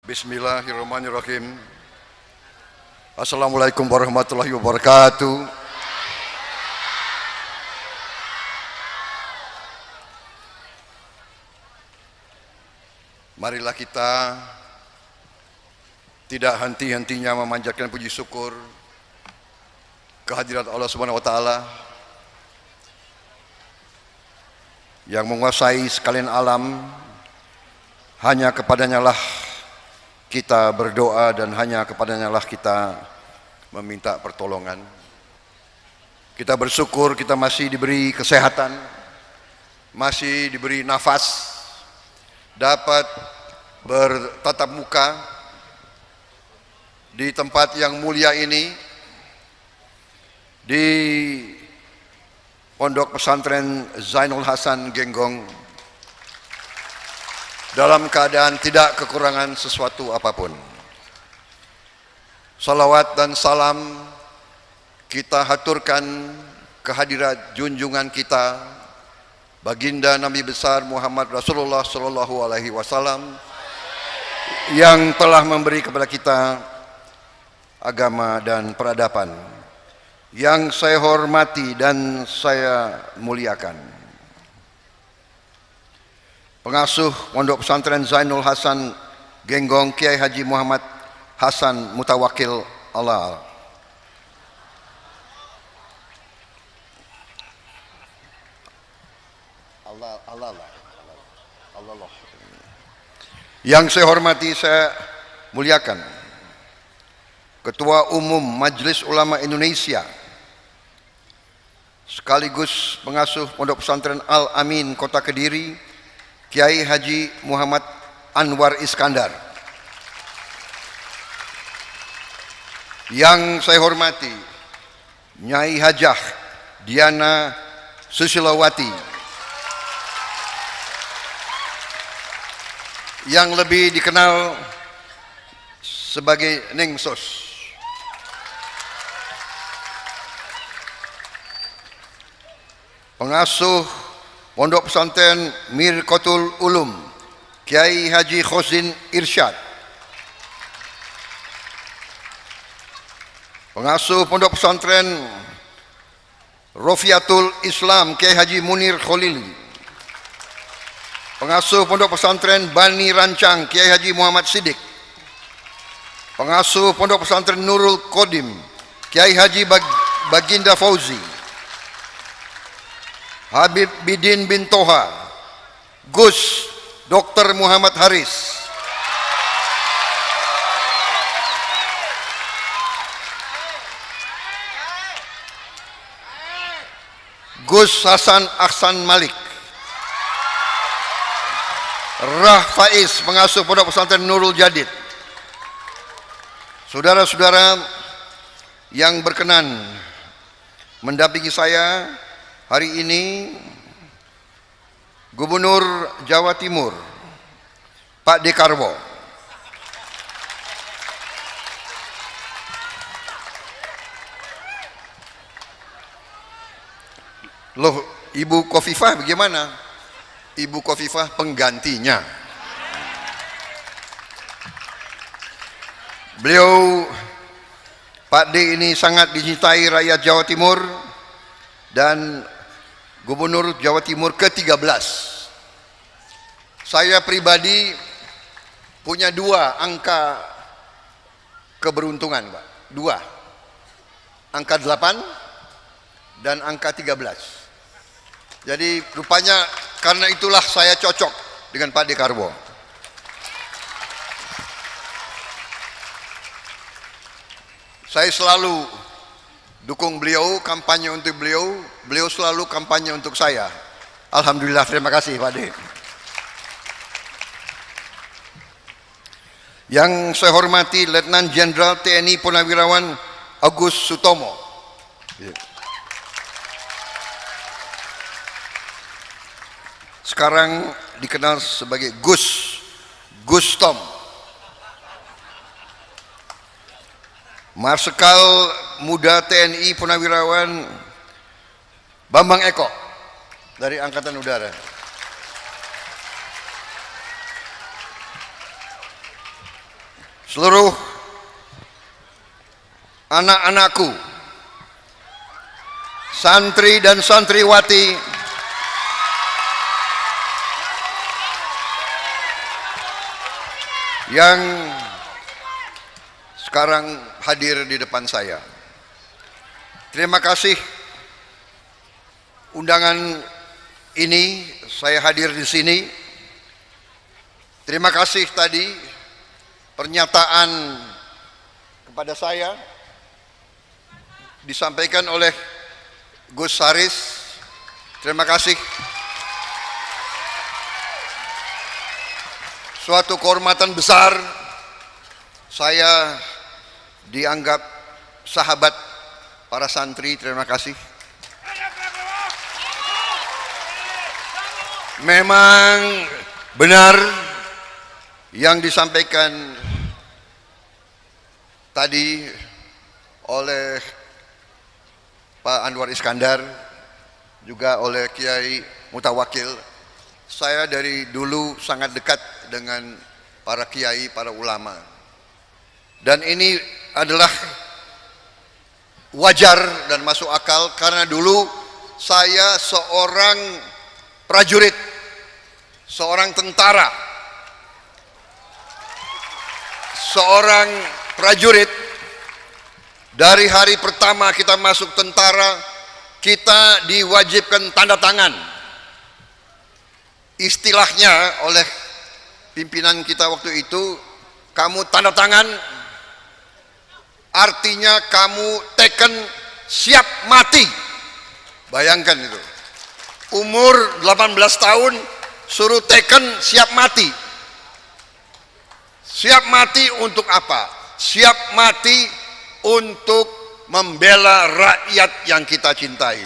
Bismillahirrahmanirrahim. Assalamualaikum warahmatullahi wabarakatuh. Marilah kita tidak henti-hentinya memanjatkan puji syukur kehadirat Allah Subhanahu wa taala yang menguasai sekalian alam. Hanya kepadanya lah kita berdoa dan hanya kepadanya lah kita meminta pertolongan. Kita bersyukur kita masih diberi kesehatan, masih diberi nafas, dapat bertatap muka di tempat yang mulia ini, di Pondok Pesantren Zainul Hasan Genggong, dalam keadaan tidak kekurangan sesuatu apapun. Salawat dan salam kita haturkan kehadirat junjungan kita Baginda Nabi besar Muhammad Rasulullah Sallallahu Alaihi Wasallam yang telah memberi kepada kita agama dan peradaban. Yang saya hormati dan saya muliakan Pengasuh Pondok Pesantren Zainul Hasan Genggong Kiai Haji Muhammad Hasan Mutawakil Allah. Yang saya hormati, saya muliakan Ketua Umum Majelis Ulama Indonesia sekaligus pengasuh Pondok Pesantren Al Amin Kota Kediri, Kiai Haji Muhammad Anwar Iskandar. Yang saya hormati Nyai Hajah Diana Susilawati, yang lebih dikenal sebagai Neng Sos. Pengasuh Pondok Pesantren Mirqatul Ulum Kiai Haji Khosin Irsyad. Pengasuh Pondok Pesantren Rofiatul Islam Kiai Haji Munir Kholili. Pengasuh Pondok Pesantren Bani Rancang Kiai Haji Muhammad Siddiq. Pengasuh Pondok Pesantren Nurul Qadim Kiai Haji Baginda Fauzi. Habib Bidin bin Toha, Gus Dr. Muhammad Haris. Gus Hasan Ahsan Malik. Rah Faiz, pengasuh Pondok Pesantren Nurul Jadid. Saudara-saudara yang berkenan mendampingi saya hari ini, Gubernur Jawa Timur Pak Dekarwo, loh, Ibu Khofifah bagaimana? Ibu Khofifah penggantinya. Beliau Pak D ini sangat dicintai rakyat Jawa Timur dan Gubernur Jawa Timur ke-13. Saya pribadi punya dua angka keberuntungan, Pak. Dua. Angka 8 dan angka 13. Jadi rupanya karena itulah saya cocok dengan Pak Dekarwo. Saya selalu dukung beliau, kampanye untuk beliau, beliau selalu kampanye untuk saya. Alhamdulillah, terima kasih Pak De. Yang saya hormati Letnan Jenderal TNI Purnawirawan Agus Sutomo. Sekarang dikenal sebagai Gustom. Marsikal Muda TNI Purnawirawan Bambang Eko dari Angkatan Udara. seluruh anak-anakku, santri dan santriwati yang sekarang hadir di depan saya. Terima kasih undangan ini, saya hadir di sini. Terima kasih tadi pernyataan kepada saya disampaikan oleh Gus Saris. Terima kasih. Suatu kehormatan besar, saya dianggap sahabat para santri. Terima kasih. Memang benar yang disampaikan tadi oleh Pak Anwar Iskandar, juga oleh Kiai Mutawakil. Saya dari dulu sangat dekat dengan para kiai, para ulama. Dan ini adalah wajar dan masuk akal karena dulu saya seorang prajurit, seorang tentara, seorang prajurit. Dari hari pertama kita masuk tentara, kita diwajibkan tanda tangan. Istilahnya oleh pimpinan kita waktu itu, kamu tanda tangan, artinya kamu teken siap mati. Bayangkan itu. Umur 18 tahun suruh teken siap mati. Siap mati untuk apa? Siap mati untuk membela rakyat yang kita cintai.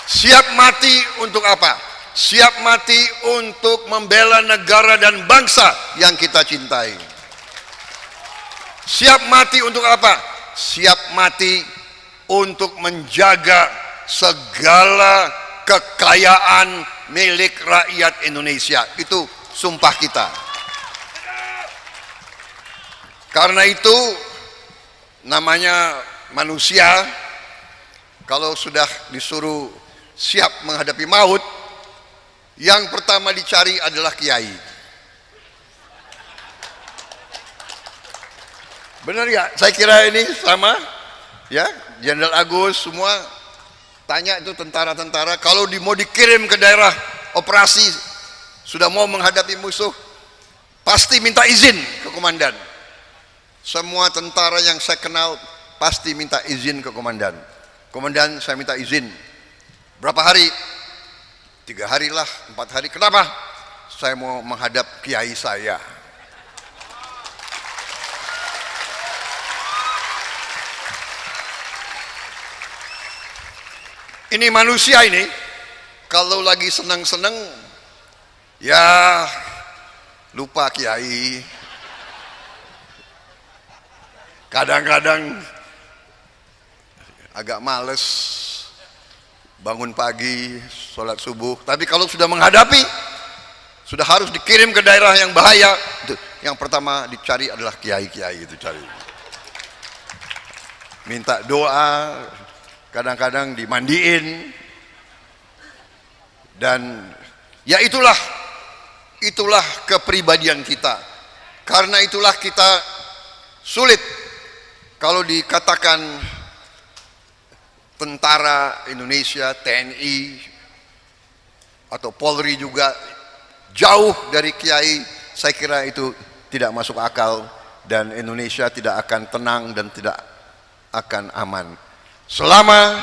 Siap mati untuk apa? Siap mati untuk membela negara dan bangsa yang kita cintai. Siap mati untuk apa? Siap mati untuk menjaga segala kekayaan milik rakyat Indonesia. Itu sumpah kita. Karena itu namanya manusia, kalau sudah disuruh siap menghadapi maut, yang pertama dicari adalah kiai. Benar ya? Saya kira ini sama ya. Jenderal Agus semua tanya itu tentara-tentara, kalau mau dikirim ke daerah operasi, sudah mau menghadapi musuh, pasti minta izin ke komandan. Semua tentara yang saya kenal pasti minta izin ke komandan. Komandan, saya minta izin. Berapa hari? 3 hari lah, 4 hari. Kenapa? Saya mau menghadap kiai saya. Ini manusia ini, kalau lagi senang-senang, ya lupa kiai. Kadang-kadang agak males bangun pagi, sholat subuh. Tapi kalau sudah menghadapi, sudah harus dikirim ke daerah yang bahaya, yang pertama dicari adalah kiai-kiai itu cari. Minta doa, kadang-kadang dimandiin, dan ya itulah kepribadian kita. Karena itulah kita sulit kalau dikatakan tentara Indonesia, TNI atau Polri juga jauh dari kiai. Saya kira itu tidak masuk akal, dan Indonesia tidak akan tenang dan tidak akan aman selama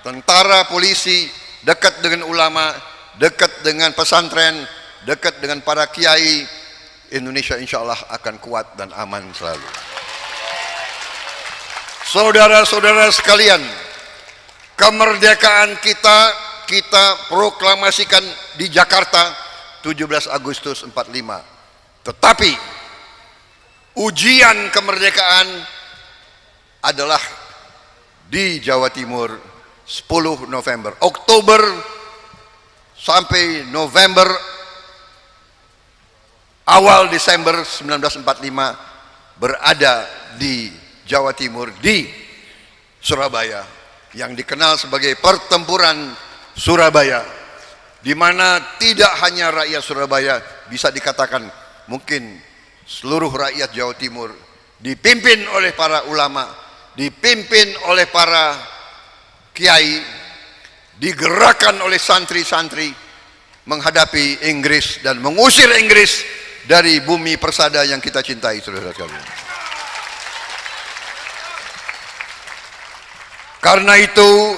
tentara, polisi dekat dengan ulama, dekat dengan pesantren, dekat dengan para kiai. Indonesia insya Allah akan kuat dan aman selalu. Saudara-saudara sekalian, kemerdekaan kita proklamasikan di Jakarta 17 Agustus 45. Tetapi ujian kemerdekaan adalah di Jawa Timur 10 November. Oktober sampai November awal Desember 1945 berada di Jawa Timur, di Surabaya, yang dikenal sebagai Pertempuran Surabaya, di mana tidak hanya rakyat Surabaya, bisa dikatakan mungkin seluruh rakyat Jawa Timur, dipimpin oleh para ulama, dipimpin oleh para kiai, digerakkan oleh santri-santri menghadapi Inggris dan mengusir Inggris dari bumi persada yang kita cintai, saudara sekalian. Karena itu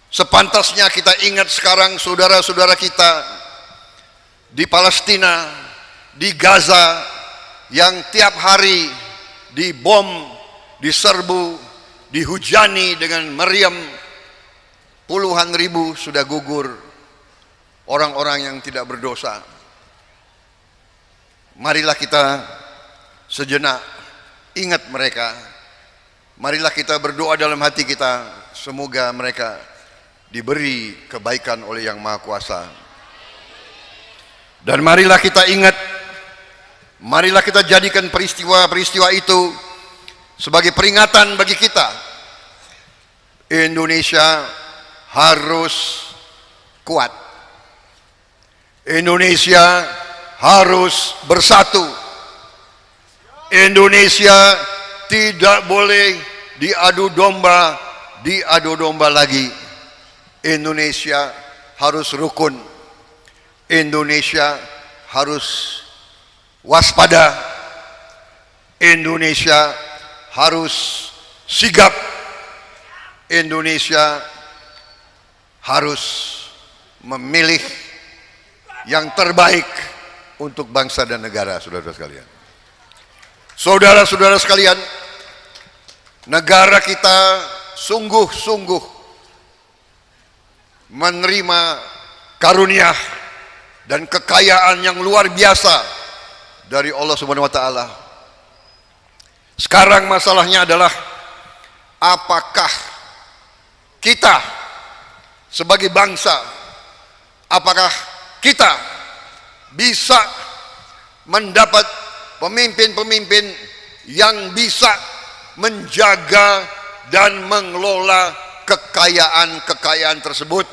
sepantasnya kita ingat sekarang saudara-saudara kita di Palestina, di Gaza, yang tiap hari dibom, diserbu, dihujani dengan meriam, puluhan ribu sudah gugur, orang-orang yang tidak berdosa. Marilah kita sejenak ingat mereka. Marilah kita berdoa dalam hati kita, semoga mereka diberi kebaikan oleh Yang Maha Kuasa. Dan marilah kita ingat, marilah kita jadikan peristiwa-peristiwa itu sebagai peringatan bagi kita. Indonesia harus kuat. Indonesia harus bersatu. Indonesia tidak boleh diadu domba lagi. Indonesia harus rukun. Indonesia harus waspada. Indonesia harus sigap. Indonesia harus memilih yang terbaik untuk bangsa dan negara, saudara-saudara sekalian. Saudara-saudara sekalian, negara kita sungguh-sungguh menerima karunia dan kekayaan yang luar biasa dari Allah Subhanahu wa taala. Sekarang masalahnya adalah apakah kita sebagai bangsa, apakah kita bisa mendapat pemimpin-pemimpin yang bisa menjaga dan mengelola kekayaan-kekayaan tersebut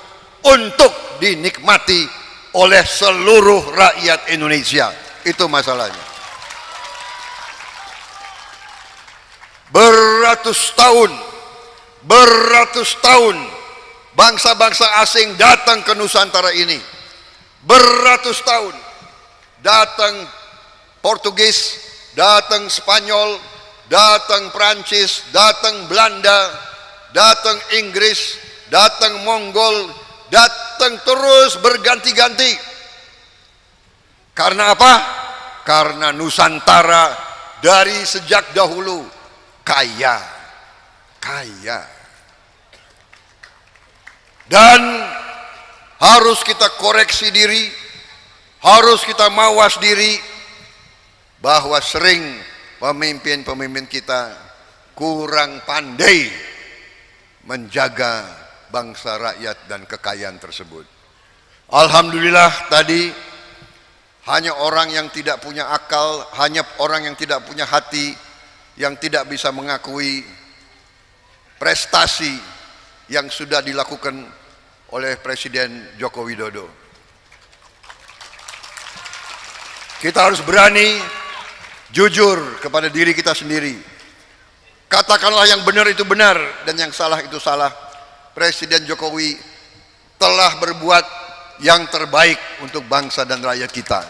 untuk dinikmati oleh seluruh rakyat Indonesia. Itu masalahnya. Beratus tahun bangsa-bangsa asing datang ke Nusantara ini. Beratus tahun datang Portugis, datang Spanyol, datang Prancis, datang Belanda, datang Inggris, datang Mongol, datang terus berganti-ganti. Karena apa? Karena Nusantara dari sejak dahulu kaya. Dan harus kita koreksi diri, harus kita mawas diri, bahwa sering pemimpin-pemimpin kita kurang pandai menjaga bangsa, rakyat, dan kekayaan tersebut. Alhamdulillah tadi hanya orang yang tidak punya akal, hanya orang yang tidak punya hati, yang tidak bisa mengakui prestasi yang sudah dilakukan oleh Presiden Joko Widodo. Kita harus berani jujur kepada diri kita sendiri. Katakanlah yang benar itu benar dan yang salah itu salah. Presiden Jokowi telah berbuat yang terbaik untuk bangsa dan rakyat kita.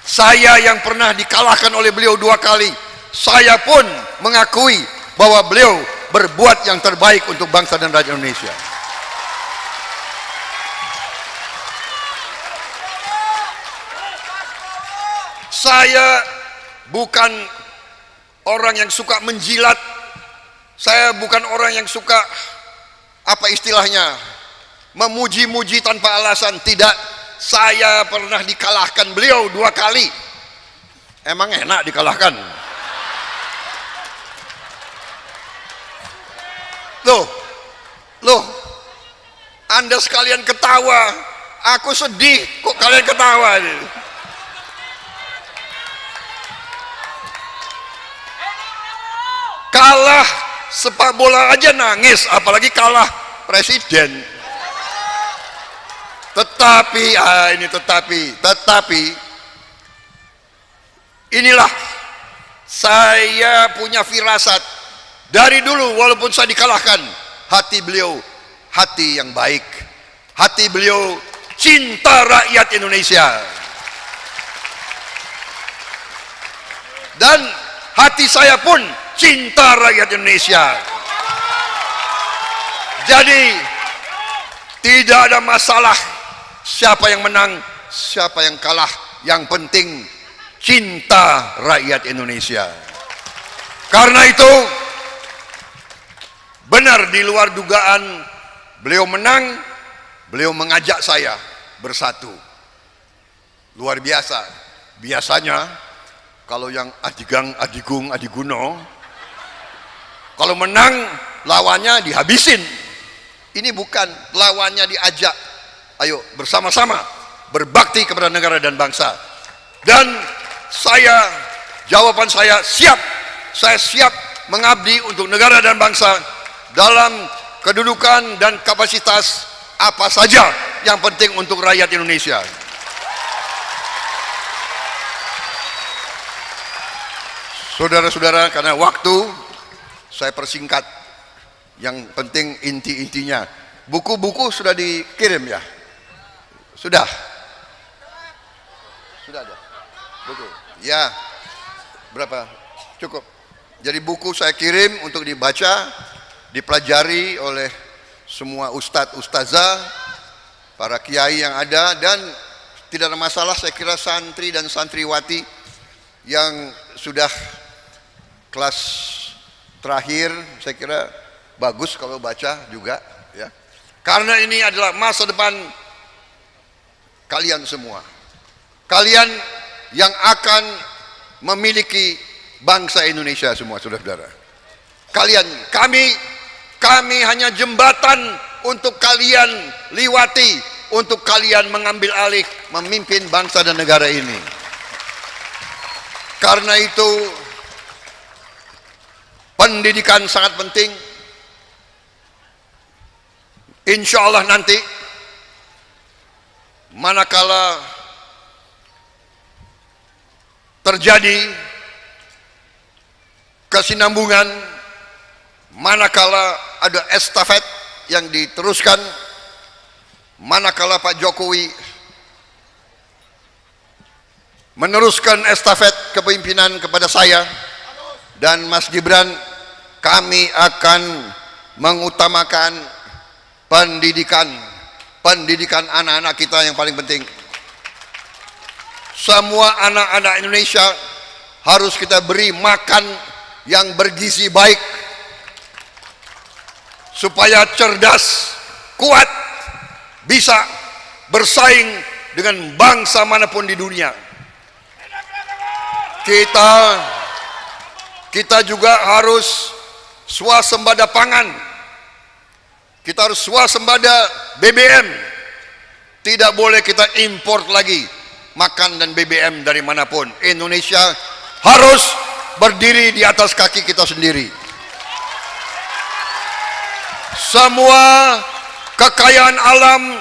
Saya yang pernah dikalahkan oleh beliau 2 kali, saya pun mengakui bahwa beliau berbuat yang terbaik untuk bangsa dan rakyat Indonesia. Saya bukan orang yang suka menjilat. Saya bukan orang yang suka, apa istilahnya, memuji-muji tanpa alasan. Tidak, saya pernah dikalahkan beliau 2 kali. Emang enak dikalahkan? Loh, Anda sekalian ketawa, Aku sedih kok kalian ketawa nih. Kalah sepak bola aja nangis, apalagi kalah presiden. Tetapi inilah saya punya firasat dari dulu, walaupun saya dikalahkan, hati beliau hati yang baik, hati beliau cinta rakyat Indonesia, dan hati saya pun cinta rakyat Indonesia. Jadi tidak ada masalah siapa yang menang, siapa yang kalah. Yang penting cinta rakyat Indonesia. Karena itu benar, di luar dugaan beliau menang, beliau mengajak saya bersatu. Luar biasa. Biasanya kalau yang Adigang, Adigung, Adiguno, kalau menang lawannya dihabisin. Ini bukan, lawannya diajak, ayo bersama-sama berbakti kepada negara dan bangsa. Dan saya, jawaban saya siap. Saya siap mengabdi untuk negara dan bangsa dalam kedudukan dan kapasitas apa saja yang penting untuk rakyat Indonesia. Saudara-saudara, karena waktu saya persingkat, yang penting inti-intinya. Buku-buku sudah dikirim ya? Sudah ada buku ya? Berapa? Cukup. Jadi buku saya kirim untuk dibaca, dipelajari oleh semua ustadz, ustazah, para kiai yang ada, dan tidak ada masalah. Saya kira santri dan santriwati yang sudah kelas terakhir, saya kira bagus kalau baca juga ya. Karena ini adalah masa depan kalian semua. Kalian yang akan memiliki bangsa Indonesia semua, saudara-saudara. Kalian, kami hanya jembatan untuk kalian liwati, untuk kalian mengambil alih memimpin bangsa dan negara ini. Karena itu pendidikan sangat penting. Insya Allah nanti manakala terjadi kesinambungan, manakala ada estafet yang diteruskan, manakala Pak Jokowi meneruskan estafet kepemimpinan kepada saya dan Mas Gibran, kami akan mengutamakan pendidikan anak-anak kita yang paling penting. Semua anak-anak Indonesia harus kita beri makan yang bergizi baik supaya cerdas, kuat, bisa bersaing dengan bangsa manapun di dunia. Kita juga harus swasembada pangan. Kita harus swasembada BBM. Tidak boleh kita import lagi makan dan BBM dari manapun. Indonesia harus berdiri di atas kaki kita sendiri. Semua kekayaan alam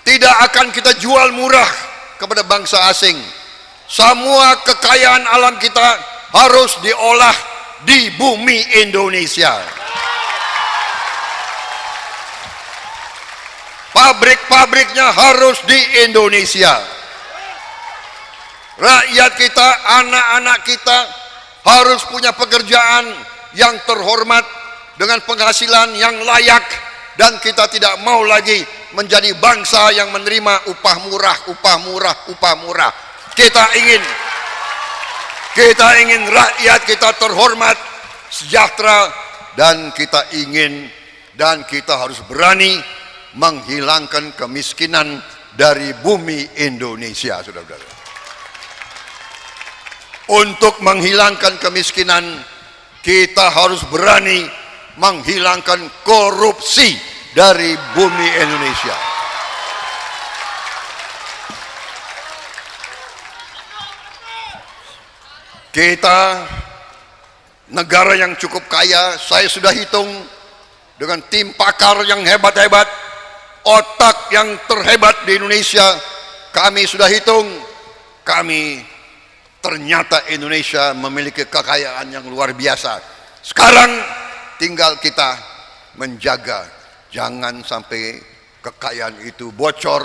tidak akan kita jual murah kepada bangsa asing. Semua kekayaan alam kita harus diolah di bumi Indonesia. Pabrik-pabriknya harus di Indonesia. Rakyat kita, anak-anak kita harus punya pekerjaan yang terhormat dengan penghasilan yang layak, dan kita tidak mau lagi menjadi bangsa yang menerima upah murah. Kita ingin rakyat kita terhormat, sejahtera, dan kita harus berani menghilangkan kemiskinan dari bumi Indonesia, saudara-saudara. Untuk menghilangkan kemiskinan, kita harus berani menghilangkan korupsi dari bumi Indonesia. Kita negara yang cukup kaya. Saya sudah hitung dengan tim pakar yang hebat-hebat, otak yang terhebat di Indonesia. Kami sudah hitung, ternyata Indonesia memiliki kekayaan yang luar biasa. Sekarang tinggal kita menjaga, jangan sampai kekayaan itu bocor,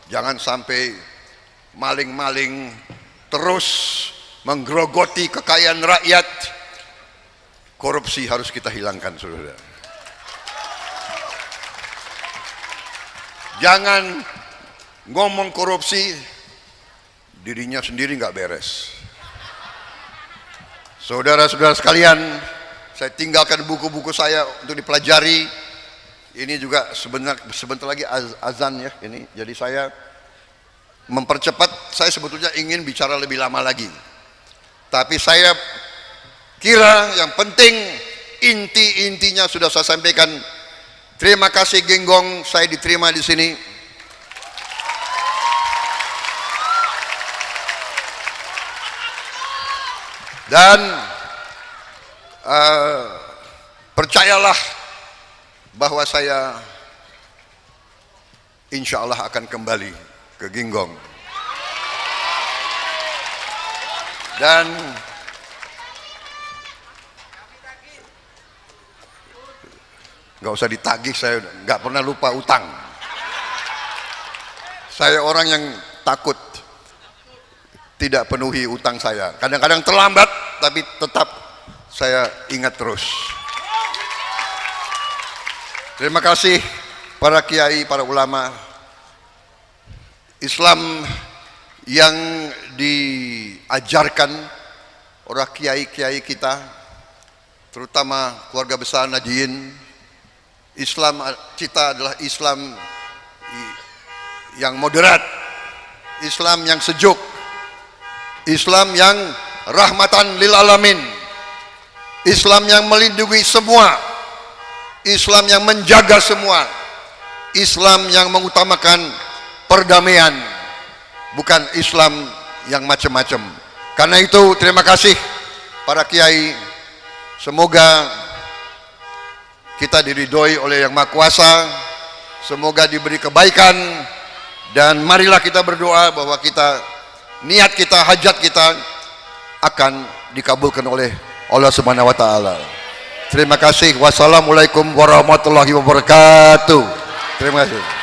jangan sampai maling-maling terus menggerogoti kekayaan rakyat. Korupsi harus kita hilangkan, saudara. Jangan ngomong korupsi, dirinya sendiri nggak beres. Saudara-saudara sekalian, saya tinggalkan buku-buku saya untuk dipelajari. Ini juga sebentar lagi azan ya ini. Jadi saya mempercepat. Saya sebetulnya ingin bicara lebih lama lagi, tapi saya kira yang penting inti-intinya sudah saya sampaikan. Terima kasih Genggong, saya diterima di sini. Dan percayalah bahwa saya insya Allah akan kembali ke Genggong. Dan nggak usah ditagih, saya nggak pernah lupa utang. Saya orang yang takut tidak penuhi utang saya. Kadang-kadang terlambat, tapi tetap saya ingat terus. Terima kasih para kiai, para ulama Islam yang diajarkan oleh kiai-kiai kita, terutama keluarga besar Nahdien. Islam kita adalah Islam yang moderat, Islam yang sejuk, Islam yang rahmatan lil alamin, Islam yang melindungi semua, Islam yang menjaga semua, Islam yang mengutamakan perdamaian, bukan Islam yang macam-macam. Karena itu terima kasih para kiai, semoga kita diridhoi oleh Yang Maha Kuasa, semoga diberi kebaikan, dan marilah kita berdoa bahwa niat kita, hajat kita akan dikabulkan oleh Allah Subhanahu wa taala. Terima kasih. Wassalamualaikum warahmatullahi wabarakatuh. Terima kasih.